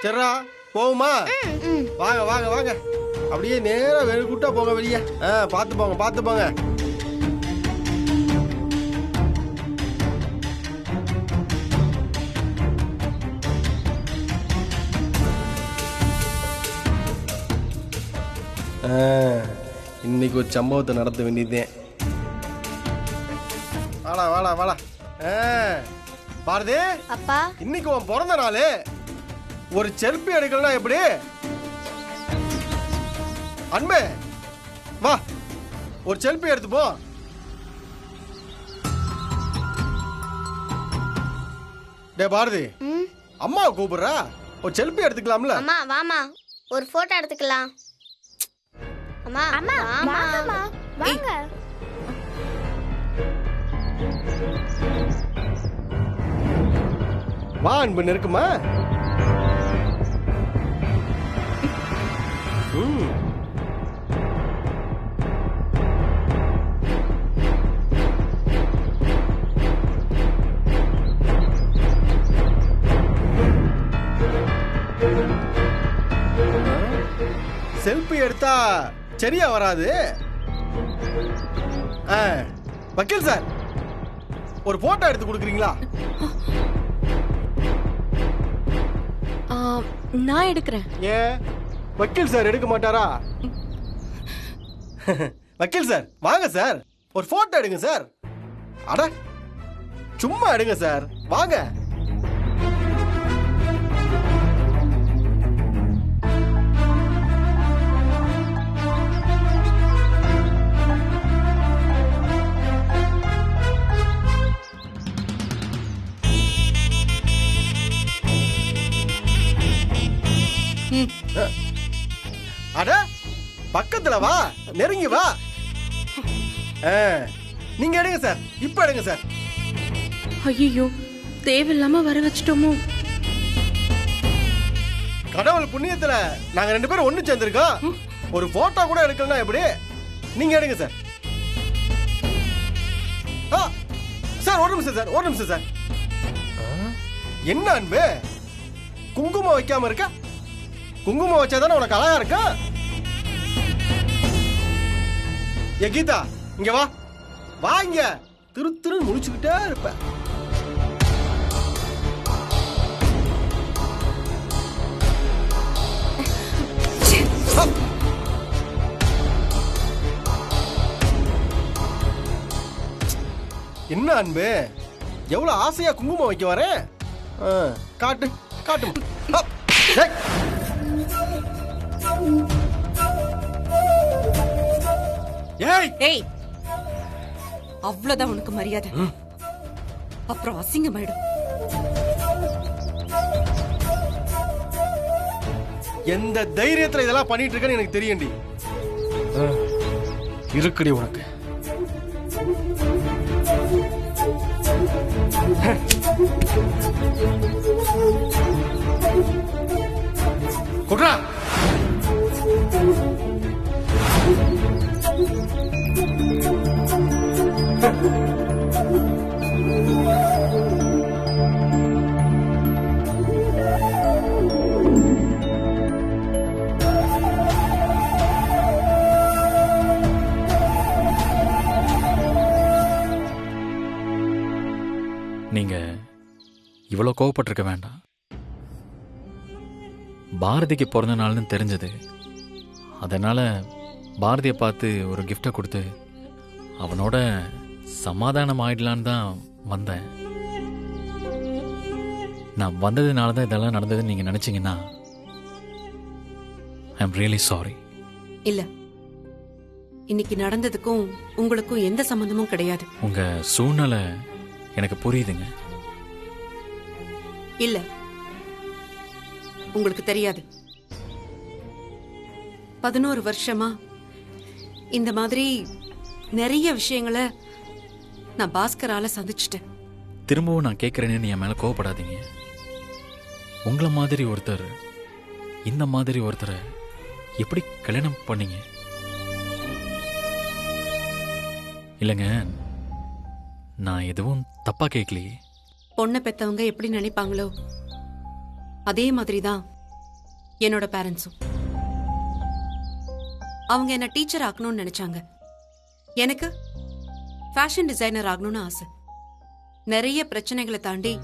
சரிடா போகுமா? வாங்க வாங்க வாங்க, அப்படியே நேரா வெளிக்கூட்டா போங்க வெளியே. பார்த்து போங்க பார்த்து போங்க. இன்னைக்கு ஒரு சம்பவத்தை நடத்த வேண்டியதேன். வாடா வாடா வாடா. பாரதி அப்பா, இன்னைக்கு உன் பிறந்த நாள். ஒரு செல்ஃபி எடுக்கலாம் எப்படி? அன்பே வா, ஒரு செல்ஃபி எடுத்துப்போ. டே பாரதி, அம்மா கூப்பிடுறா, ஒரு செல்ஃபி எடுத்துக்கலாம்ல? அம்மா வாமா, ஒரு போட்டோ எடுத்துக்கலாம். அம்மா அம்மா வாங்கம்மா வாங்க. வா அன்பு, நெருக்குமா? செல்ஃபி எடுத்தா சரியா வராது. வக்கீல் சார், ஒரு போட்டோ எடுத்து கொடுக்குறீங்களா? நான் எடுக்கிறேன். ஏன் வக்கீல் சார் எடுக்க மாட்டாரா? வக்கீல் சார் வாங்க சார், ஒரு போட்டோ எடுங்க சார். அட சும்மா எடுங்க சார், வாங்க. அட பக்கத்துல வா, நெருங்கி வா. நீங்க எடுங்க சார், இப்ப எடுங்க சார். ஐயோ, தேவையில்லாம வர வச்சிட்டோமோ. கடவுள் புண்ணியத்துல நாங்க 2 பேரும் ஒண்ணு சேர்ந்திருக்கோம். ஒரு போட்டோ கூட எடுக்கலன்னா எப்படி? நீங்க எடுங்க சார். சார் ஒரு நிமிஷம் சார், ஒரு நிமிஷம் சார். என்ன அன்பு, குங்குமம் வைக்காம இருக்க? குங்குமம் வச்சாதானே உனக்கு அழகா இருக்கா? ஏ கீதா, இங்க வா. வாங்க, திரு திரு முடிச்சுக்கிட்டே இருப்ப. என்ன அன்பு, எவ்வளவு ஆசையா குங்குமம் வைக்க வரேன். காட்டு காட்டு. ஏய், அவ்வளவுதான் உனக்கு மரியாதை. அப்புறம் அசிங்கமாயிடும். எந்த தைரியத்துல இதெல்லாம் பண்ணிட்டு இருக்கேன்னு எனக்கு தெரியும்டி. இருக்குடி உனக்கு. குட்ரா. நீங்க இவ்வளவு கோவப்பட்டிருக்க வேண்டாம். பாரதிக்கு பிறந்த நாள்னு தெரிஞ்சது, அதனால பாரதியை பார்த்து ஒரு கிஃப்டை கொடுத்து அவனோட சமாதானம் ஆயிடலான்னு தான் வந்தேன். நான் வந்ததுனால தான் இதெல்லாம் நடந்ததுன்னு நீங்க நினைச்சீங்கன்னா ஐ எம் ரியலி சாரி. இல்ல, இன்னைக்கு நடந்ததுக்கும் உங்களுக்கும் எந்த சம்பந்தமும் கிடையாது. உங்க சூழ்நிலை எனக்கு புரியுதுங்க. இல்ல, உங்களுக்கு தெரியாது. 11 வருஷமா இந்த மாதிரி நிறைய விஷயங்களை நான் பாஸ்கரால சந்திச்சிட்டேன். திரும்பவும் நான் கேட்கறேன்னு என் மேல கோவப்படாதீங்க. உங்களை மாதிரி ஒருத்தர் இந்த மாதிரி ஒருத்தரை எப்படி கல்யாணம் பண்ணீங்க? இல்லைங்க, நான் எதுவும் தப்பா கேட்கலையே. பொண்ணை பெத்தவங்க எப்படி நினைப்பாங்களோ அதே மாதிரி தான் என்னோட பேரண்ட்ஸும். அவங்க என்ன டீச்சர் ஆக்கணும்னு நினைச்சாங்க. எனக்கு ஃபேஷன் டிசைனர் ஆகணும்னு ஆசை. நிறைய பிரச்சனைகளை தாண்டி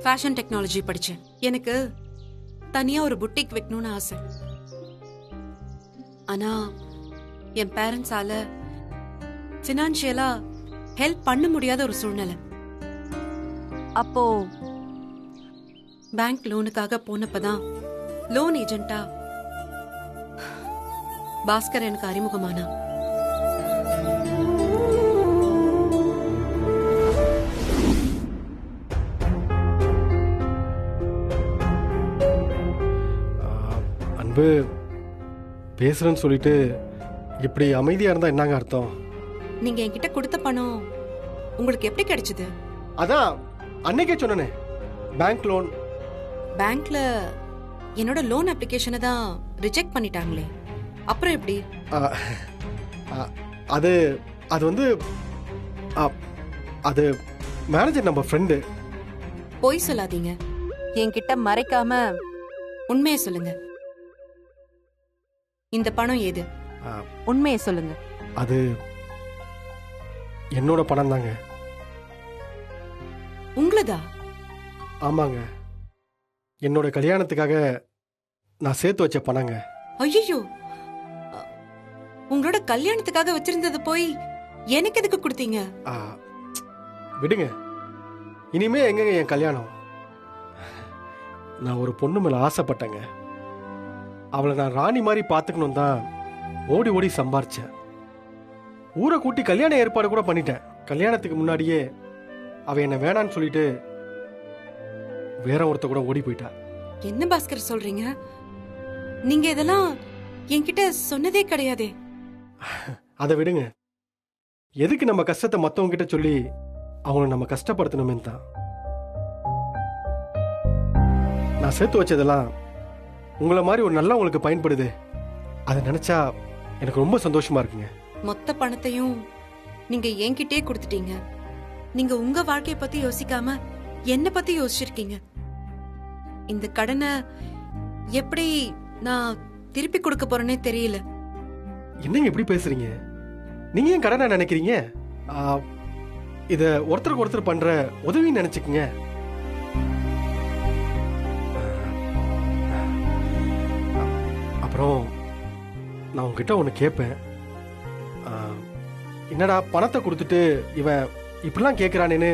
ஃபேஷன் டெக்னாலஜி படிச்சேன். எனக்கு தனியா ஒரு புட்டிக் வைக்கணும்னு ஆசை. ஆனா என் பேரண்ட்ஸால ஃபினான்ஷியலா ஹெல்ப் பண்ண முடியாத ஒரு சூழ்நிலை. அப்போ பேங்க் லோனுக்காக போனப்பதான் லோன் ஏஜென்ட்டா பாஸ்கர் எனக்கு அறிமுகமானா. அன்பு, பேசுறேன்னு சொல்லிட்டு இப்படி அமைதியா இருந்தா என்னங்க அர்த்தம்? நீங்க என்கிட்ட கொடுத்த பணம் உங்களுக்கு எப்படி கிடைச்சது? அதான் அன்னைக்கே சொன்னனே, பேங்க் லோன். பேங்க்ல என்னோட லோன் அப்ளிகேஷனை தான் ரிஜெக்ட் பண்ணிட்டாங்களே, அப்புறம் எப்படி? அது அது வந்து அது மேனேஜர் நம்ம ஃப்ரெண்டு. பொய் சொல்லாதீங்க, என்கிட்ட மறைக்காம உண்மையை சொல்லுங்க. இந்த பணம் ஏது? உண்மையை சொல்லுங்க. அது என்னோட பணம் தாங்க. உங்களதா? ஆமாங்க, என்னோட கல்யாணத்துக்காக நான் சேர்த்து வச்ச பணங்க. ஐயோ, உங்களோட கல்யாணத்துக்காக வச்சிருந்தது போய் எனக்கு எதுக்கு கொடுத்தீங்க? விடுங்க, இனிமே எங்கங்க என் கல்யாணம்? நான் ஒரு பொண்ணு மேல ஆசைப்பட்டேங்க. அவளை நான் ராணி மாதிரி பார்த்துக்கணும் தான் ஓடி ஓடி சம்பாரிச்சேன். ஊரை கூட்டி கல்யாண ஏற்பாடு கூட பண்ணிட்டேன். கல்யாணத்துக்கு முன்னாடியே அவ என்ன வேணான்னு சொல்லிட்டு வேற ஒருத்த கூட ஓடி போயிட்டா. என்ன பாஸ்கர் சொல்றீங்க? நீங்க இதெல்லாம் என்கிட்ட சொன்னதே கிடையாதே. அதை விடுங்க, எதுக்கு நம்ம கஷ்டத்தை மத்தவங்க கிட்ட சொல்லி அவங்கள நம்ம கஷ்டப்படுத்தணுமே தான். நான் சேர்த்து வச்சதெல்லாம் உங்களை மாதிரி ஒரு நல்ல உங்களுக்கு பயன்படுது. அதை நினைச்சா எனக்கு ரொம்ப சந்தோஷமா இருக்குங்க. மொத்த பணத்தையும் நீங்க என்கிட்டே கொடுத்துட்டீங்க. நீங்க உங்க வாழ்க்கைய பத்தி யோசிக்காம என்ன பத்தி யோசிச்சிருக்கீங்க. இந்த கடனை எப்படி நான் திருப்பி கொடுக்க போறேனே தெரியல. என்னங்க இப்படி பேசுறீங்க? நீங்க ஏன் கடனை நினைக்கிறீங்க? இத ஒருத்தருக்கு ஒருத்தர் பண்ற உதவி நினைச்சுக்குங்க. அப்புறம் நான் உங்ககிட்ட ஒண்ணு கேட்பேன். என்னடா பணத்தை கொடுத்துட்டு இவன் இப்படிலாம் கேட்கிறானேன்னு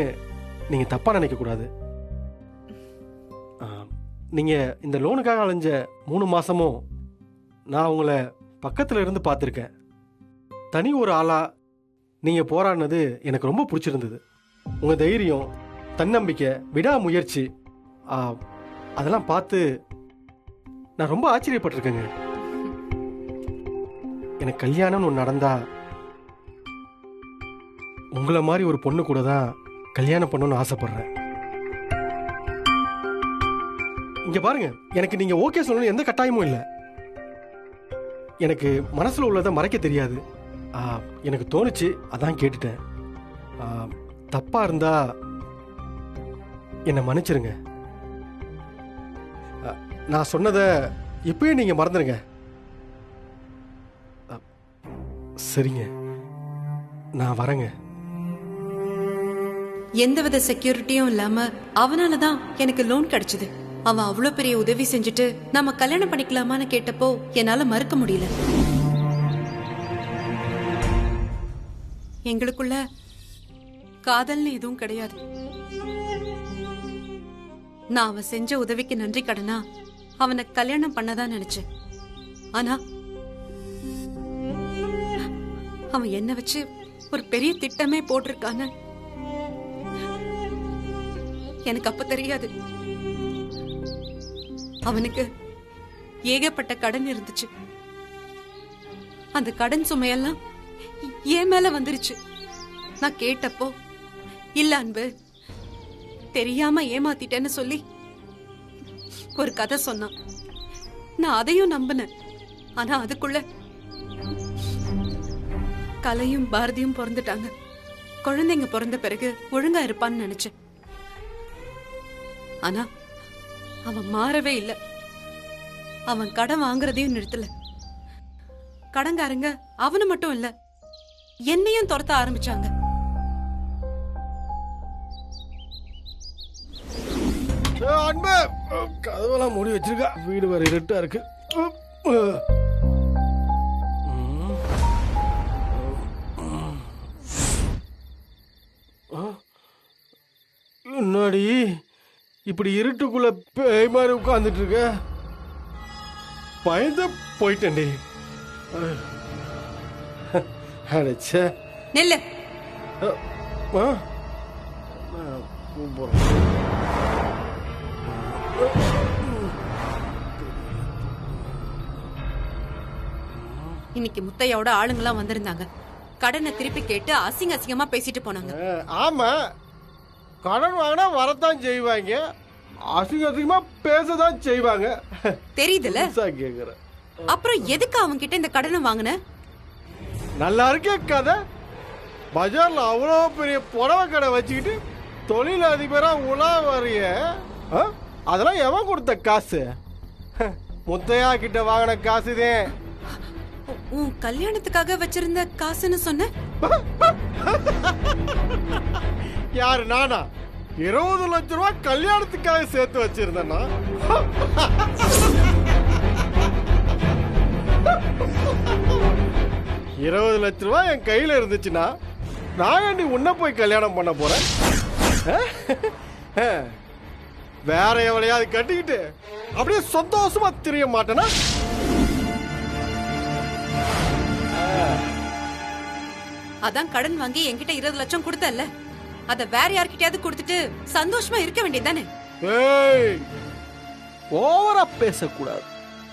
நீங்க தப்பா நினைக்க கூடாது. நீங்க இந்த லோனுக்காக அலைஞ்ச 3 மாசமும் நான் உங்களை பக்கத்துல இருந்து பார்த்துருக்கேன். தனி ஒரு ஆளா நீங்க போராடினது எனக்கு ரொம்ப பிடிச்சிருந்தது. உங்க தைரியம், தன்னம்பிக்கை, விடாமுயற்சி அதெல்லாம் பார்த்து நான் ரொம்ப ஆச்சரியப்பட்டிருக்கேங்க. எனக்கு கல்யாணம்னு ஒன்று நடந்தா உங்களை மாதிரி ஒரு பொண்ணு கூட தான் கல்யாணம் பண்ணணும்னு ஆசைப்படுறேன். இங்க பாருங்க, எனக்கு நீங்க ஓகே சொல்லணும் எந்த கட்டாயமும் இல்லை. எனக்கு மனசுல உள்ளதை மறைக்க தெரியாது. எனக்கு தோணுச்சு, அதான் கேட்டுட்டேன். தப்பா இருந்தா என்னை மன்னிச்சிருங்க. நான் சொன்னதை இப்பயே நீங்க மறந்துடுங்க. சரிங்க, நான் வரேங்க. எந்தவித செக்யூரிட்டியும் இல்லாம அவனாலதான் எனக்கு லோன் கிடைச்சது. அவன் அவ்வளவு பெரிய உதவி செஞ்சுட்டு நாம கல்யாணம் பண்ணிக்கலாமான்னு கேட்டப்போ என்னால மறுக்க முடியல. எங்களுக்குள்ள காதல்னு எதுவும் கிடையாது. நான் அவன் செஞ்ச உதவிக்கு நன்றி கடனா அவனை கல்யாணம் பண்ணதான் நினைச்சேன். ஆனா அவன் என்ன வச்சு ஒரு பெரிய திட்டமே போட்டிருக்கான எனக்கு அப்ப தெரியாது. அவனுக்கு ஏகப்பட்ட கடன் இருந்துச்சு. அந்த கடன் சுமையெல்லாம் என் மேல வந்துருச்சு. நான் கேட்டப்போ, இல்ல அன்பு, தெரியாம ஏமாத்திட்டேன்னு சொல்லி ஒரு கதை சொன்னான். நான் அதையும் நம்பினேன். ஆனா அதுக்குள்ள கலையும் பாரதியும் பிறந்துட்டாங்க. குழந்தைங்க பிறந்த பிறகு ஒழுங்கா இருப்பான்னு நினைச்சேன். ஆனா அவன் மாறவே இல்லை. அவன் கடன் வாங்குறதையும் நிறுத்தல. கடன்காரங்க அவனை மட்டும் இல்ல, என்னையும் துரத்த ஆரம்பிச்சாங்க. அன்பு கதவெல்லாம் மூடி வச்சிருக்கா. வீடு வேற இருட்டா இருக்கு. என்னடி இப்படி இருட்டுக்குள்ள பேய் மாதிரி உட்கார்ந்துட்டு இருக்க? பயந்து போயிட்டேன்டி. அடைச்சே நெல்லு. இன்னைக்கு முத்தையோட ஆளுங்கெல்லாம் வந்திருந்தாங்க. கடனை திருப்பி கேட்டு அசிங்க அசிங்கமா பேசிட்டு போனாங்க. ஆமா, கடன் வாங்கினா வரத்தான் செய்வாங்க, அசிங்க அசிங்கமா பேசதான் செய்வாங்க. தெரியுதுல? கேக்குறேன். அப்புறம் எதுக்கு அவங்க கிட்ட இந்த கடனை வாங்கின? நல்லா இருக்கே கதை. பஜார்ல அவ்வளோ பெரிய புடவை கடை வச்சுக்கிட்டு தொழில் அதிபரா உலா வரைய, அதெல்லாம் எவன் கொடுத்த காசு? முத்தையா கிட்ட வாங்கின காசுதேன். உன் கல்யாணத்துக்காக வச்சிருந்த காசுன்னு சொன்ன? யாரு, நானா? 20 லட்சம் ரூபாய் கல்யாணத்துக்காக சேர்த்து வச்சிருந்தேன்னா 20 லட்சம் ரூபாய் என் கையில இருந்துச்சுன்னா நான் ஏண்டி உன்னை போய் கல்யாணம் பண்ண போறேன்? வேற எவளையாவது கட்டிக்கிட்டு அப்படியே சந்தோஷமா தெரிய மாட்டேனா? அதான் கடன் வாங்கி என்கிட்ட 20 லட்சம் கொடுத்தல்ல, அத வேற யார்கிட்டயாவது கொடுத்துட்டு சந்தோஷமா இருக்க வேண்டியதானே? ஓவரா பேசக்கூடாது,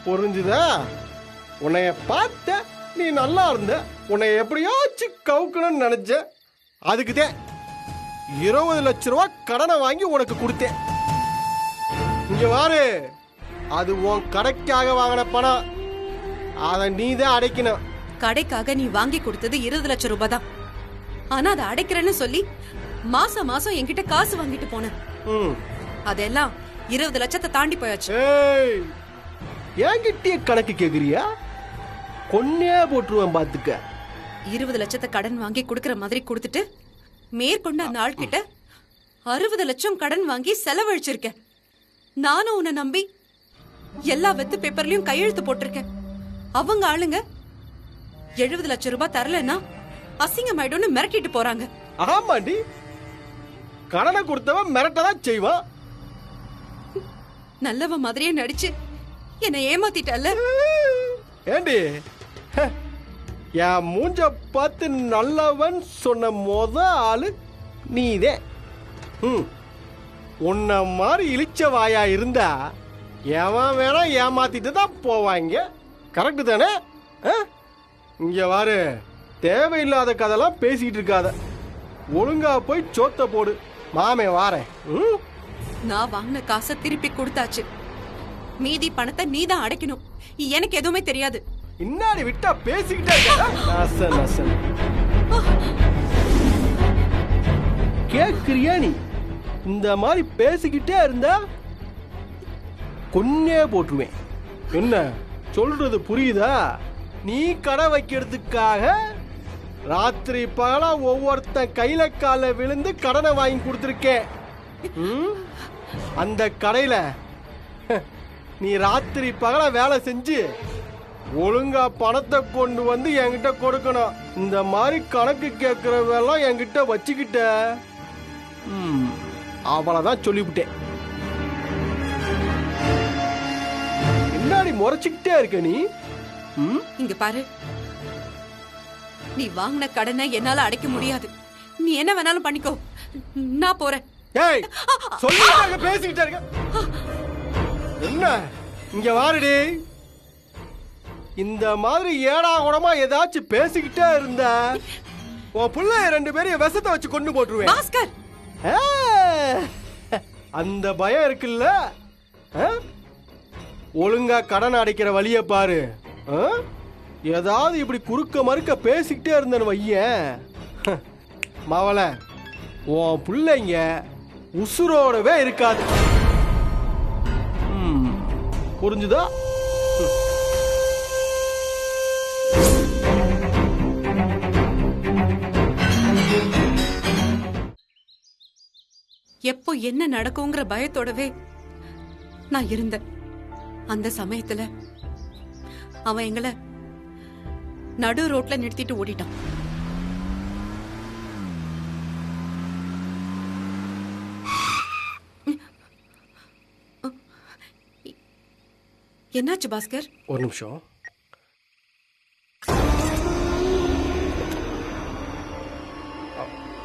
புரிஞ்சுதா? உன்னைய பார்த்த நீ நல்லா இருந்த, உன்னை எப்படியாச்சும் கவுக்கணும்னு நினைச்ச. அதுக்குதான் 20 லட்சம் ரூபாய் கடனை வாங்கி உனக்கு கொடுத்தேன். இங்க வாரு, அது உன் கடைக்காக வாங்கின பணம், அதை நீ தான் அடைக்கணும். கடைக்காக நீ வாங்கி கொடுத்தது 20 லட்சம் ரூபாய் தான். ஆனா அதை அடைக்கிறேன்னு சொல்லி மாசம் மாசம் என்கிட்ட காசு வாங்கிட்டு போன. அதெல்லாம் 20 லட்சத்தை தாண்டி போயாச்சு. என்கிட்டயே கணக்கு கேக்குறியா? கொன்னே போட்டுருவேன் பாத்துக்க. 20 லட்சத்தை கடன் வாங்கி கொடுக்கற மாதிரி கொடுத்துட்டு மேற்கொண்ட அந்த ஆள் கிட்ட 60 லட்சம் கடன் வாங்கி செலவழிச்சிருக்க. நானும் உன்னை நம்பி எல்லா வெத்து பேப்பர்லயும் கையெழுத்து போட்டிருக்கேன். அவங்க ஆளுங்க 70 லட்சம் ரூபாய் தரலன்னா அசிங்கமாயிடும்னு மிரட்டிட்டு போறாங்க. ஆமாண்டி, கடனை கொடுத்தவன் மிரட்டதான் செய்வான். நல்லவ மாதிரியே நடிச்சு என்னை ஏமாத்திட்டல்ல? ஏண்டி, என் மூஞ்ச பார்த்து நல்லவன் சொன்ன மொத ஆளு நீதே. உன்ன மாதிரி இழிச்ச வாயா இருந்தா எவன் வேணா ஏமாத்திட்டு தான் போவாங்க. கரெக்டு தானே? இங்க வாரு, தேவையில்லாத கதெல்லாம் பேசிட்டு இருக்காத. ஒழுங்கா போய் சோத்த போடு. மாமே வாரேன். நான் வாங்கின காசை திருப்பி கொடுத்தாச்சு. மீதி பணத்தை நீ தான் அடைக்கணும். எனக்கு எதுவுமே தெரியாது. இன்னாடி விட்டா பேசிக்கிட்டே கேக்குறியா? நீ இந்த மாதிரி பேசிக்கிட்டே இருந்தா கொன்னே போட்டுருவேன். என்ன சொல்றது புரியுதா? நீ கடை வைக்கிறதுக்காக ராத்திரி பகலா ஒவ்வொருத்தன் கையில கால விழுந்து கடனை வாங்கி கொடுத்துருக்கேன். அந்த கடையில நீ ராத்திரி பகலா வேலை செஞ்சு ஒழுங்கா பணத்தை கொண்டு வந்து என்கிட்ட கொடுக்கணும். இந்த மாதிரி கணக்கு கேட்கறவெல்லாம் என்கிட்ட வச்சுக்கிட்ட அவளதான் சொல்லிவிட்டேன். என்னடி முறைச்சுக்கிட்டே இருக்க நீ? இங்க பாரு, நீ வாங்கின கடனை என்னால அடைக்க முடியாது. நீ என்ன வேணாலும் பண்ணிக்கோ, நான் போறேன். ஏய், சொல்லிட்டாங்க பேசிக்கிட்டே இருக்க. என்ன இங்க வாருடி. இந்த மாதிரி ஏடா கூடமா ஏதாச்சும் பேசிக்கிட்டே இருந்த உன் புள்ள 2 பேரையும் விஷத்தை வச்சு கொண்டு போட்டுருவேன். பாஸ்கர், அந்த பயம் இருக்குல்ல? ஒழுங்கா கடன் அடைக்கிற வழிய பாரு. ஆ? ஏதாவது இப்படி குறுக்க மறுக்க பேசிக்கிட்டே இருந்தேன்னு வையேன், மாவள உன் பிள்ளைங்க உசுரோடவே இருக்காது. புரிஞ்சுதா? எப்போ என்ன நடக்குங்கிற பயத்தோடவே நான் இருந்தேன். அந்த சமயத்துல அவன் எங்களை நடு ரோட்ல நிறுத்திட்டு ஓடிட்டான். என்னாச்சு பாஸ்கர்? ஒரு நிமிஷம்.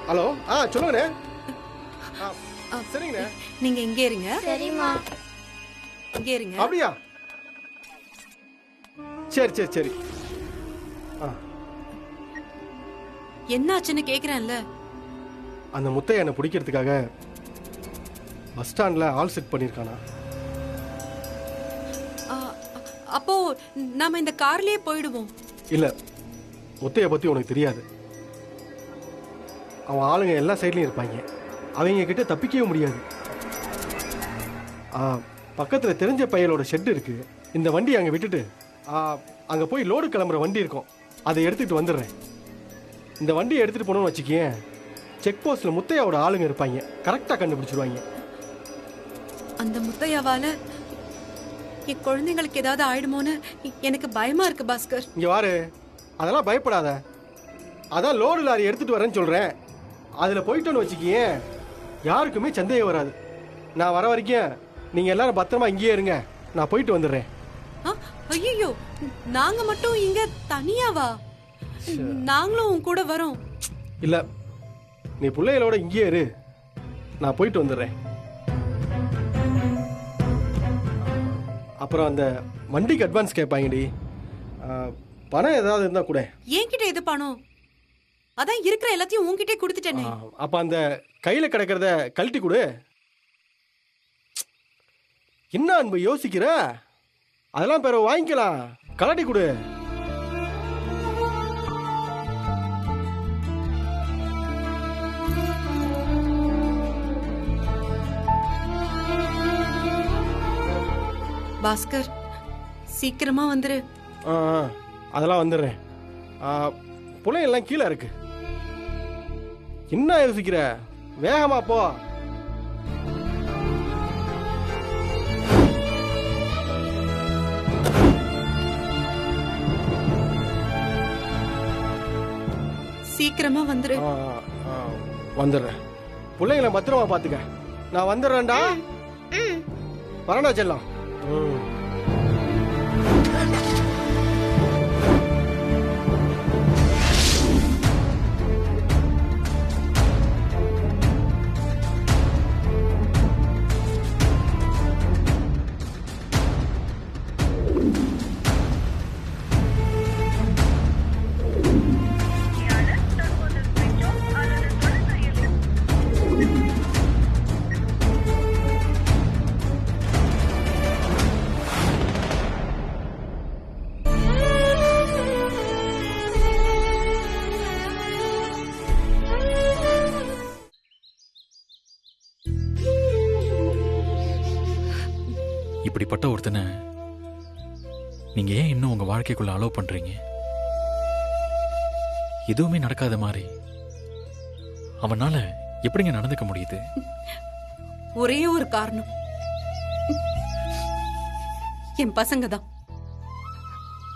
ஹலோ, சொல்லுங்கண்ணே. சரிங்கண்ணே. நீங்க இங்கே இருங்க. சரிம்மா. இங்கே இருங்க. அப்படியா? சரி சரி சரி. என்னாச்சுன்னு கேக்குறேன்ல. அந்த முத்தைய என்னை பிடிக்கிறதுக்காக பஸ் ஸ்டாண்ட்ல ஆள் செட் பண்ணிருக்கானா? அப்போ நாம இந்த கார்லயே போயிடுவோம். இல்ல, முத்தைய பத்தி உனக்கு தெரியாது. அவன் ஆளுங்க எல்லா சைட்லயும் இருப்பாங்க. அவங்க கிட்ட தப்பிக்கவே முடியாது. பக்கத்துல தெரிஞ்ச பையலோட ஷெட் இருக்கு. இந்த வண்டி அங்க விட்டுட்டு அங்க போய் லோடு கிளம்புற வண்டி இருக்கும், அதை எடுத்துட்டு வந்துடுறேன். இந்த வண்டியை எடுத்துட்டு போனோம்னு வச்சுக்கேன், செக் போஸ்ட்ல முத்தையாவோட ஆளுங்க இருப்பாங்க, கரெக்டா கண்டுபிடிச்சிருவாங்க. அந்த முத்தையாவால என் குழந்தைங்களுக்கு ஏதாவது ஆயிடுமோன்னு எனக்கு பயமா இருக்கு பாஸ்கர். இங்க வாரு, அதெல்லாம் பயப்படாத. அதான் லோடு லாரி எடுத்துட்டு வரேன்னு சொல்றேன். அதுல போயிட்டோன்னு வச்சுக்கியே யாருக்குமே சந்தேகம் வராது. நான் வர வரைக்கும் நீங்க எல்லாரும் பத்திரமா இங்கேயே இருங்க, நான் போயிட்டு வந்துடுறேன். ஐயோ, நாங்க மட்டும் இங்க தனியாவா? நாங்களும் உன் கூட வரோம். இல்ல, நீ பிள்ளைகளோட இங்கேயே இரு, நான் போயிட்டு வந்துடுறேன். அப்புறம் அந்த வண்டிக்கு அட்வான்ஸ் கேட்பாங்கடி, பணம் ஏதாவது இருந்தா கூட. என்கிட்ட எது பணம்? அதான் இருக்கிற எல்லாத்தையும் உன்கிட்டே கொடுத்துட்டேனே. அப்ப அந்த கையில கிடக்கிறத கழட்டி கொடு. என்ன அன்பு யோசிக்கிற? அதெல்லாம் பிறகு வாங்கிக்கலாம், கழட்டி கொடு. பாஸ்கர், சீக்கிரமா வந்துரு. அதெல்லாம் வந்துடுறேன். புள்ளைங்க எல்லாம் கீழே இருக்கு. என்ன யோசிக்கிற? வேகமா போ. சீக்கிரமா வந்துரு. வந்துடுறேன். பிள்ளைங்களை பத்திரமா பாத்துக்க. நான் வந்துடுறேன்டா. வரண்டா செல்லம். இப்படிப்பட்ட ஒருத்தனை நீங்க ஏன் இன்னும் உங்க வாழ்க்கைக்குள்ள அலோவ் பண்றீங்க? எதுவுமே நடக்காத மாதிரி அவனால எப்படிங்க நடந்துக்க முடியுது? ஒரே ஒரு காரணம், என் பசங்க தான்.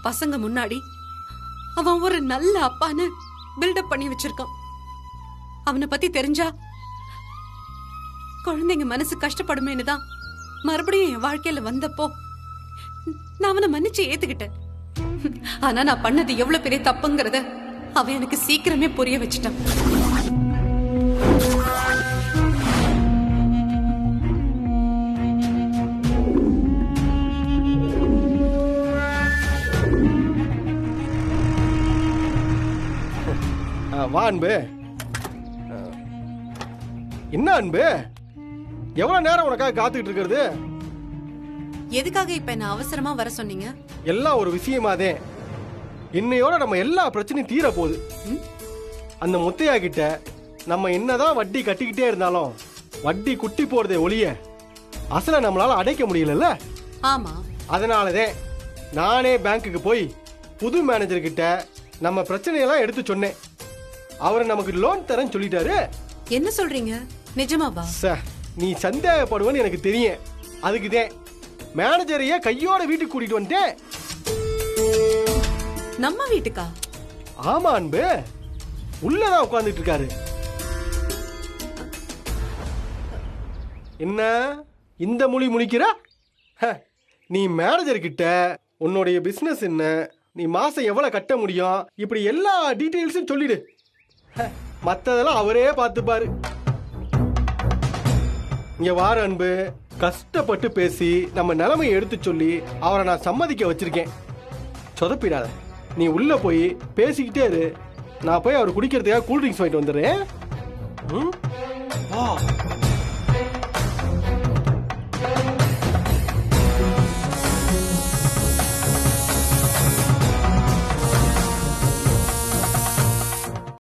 பசங்க முன்னாடி அவன் ஒரு நல்ல அப்பான்னு பில்டப் பண்ணி வச்சிருக்கான். அவனை பத்தி தெரிஞ்சா குழந்தைங்க மனசு கஷ்டப்படுமேன்னு தான் மறுபடியும் என் வாழ்க்கையில வந்தப்போ நான் அவனை மன்னிச்சு ஏத்துக்கிட்டேன். ஆனா நான் பண்ணது எவ்வளவு பெரிய தப்புங்கிறத அவன் எனக்கு சீக்கிரமே புரிய வச்சுட்டான். வா அன்பு. என்ன அன்பு, எவ்வளவு நேரம் உனக்காக காத்துக்கிட்டு இருக்கிறது? எதுக்காக இப்ப என்ன அவசரமா வர சொன்னீங்க? எல்லாம் ஒரு விஷயமாதே. இன்னையோட நம்ம எல்லா பிரச்சனையும் தீர போகுது. அந்த முத்தையா கிட்ட நம்ம என்னதான் வட்டி கட்டிக்கிட்டே இருந்தாலும் வட்டி குட்டி போறதே ஒழிய அசலை நம்மளால அடைக்க முடியலல்ல. ஆமா, அதனாலதான் நானே பேங்க்குக்கு போய் புது மேனேஜர் கிட்ட நம்ம பிரச்சனையெல்லாம் எடுத்து சொன்னேன். அவர் நமக்கு லோன் தரேன்னு சொல்லிட்டாரு. என்ன சொல்றீங்க? நிஜமாவா? நீ சந்தேகப்படுவேன்னு எனக்கு தெரியும். அதுக்குதான் மேனேஜரையே கையோட வீட்டுக்கு கூட்டிட்டு வந்துட்டேன். நம்ம வீட்டுக்கா? ஆமா அன்பு, உள்ளதான் உட்கார்ந்துட்டு இருக்காரு. என்ன இந்த மொழி முழிக்கிற? நீ மேனேஜர் கிட்ட உன்னுடைய பிசினஸ் என்ன, நீ மாசம் எவ்வளவு கட்ட முடியும், இப்படி எல்லா டீடைல்ஸும் சொல்லிடு. மத்ததெல்லாம் அவரே பார்த்துப்பாரு. இங்க வார அன்பு, கஷ்டப்பட்டு பேசி நம்ம நிலைமையை எடுத்து சொல்லி அவரை நான் சம்மதிக்க வச்சிருக்கேன். சொதப்பிடாத. நீ உள்ள போய் பேசிக்கிட்டே இரு. நான் போய் அவர் குடிக்கிறதுக்காக கூல் ட்ரிங்க்ஸ் வாங்கிட்டு வந்துடுறேன்.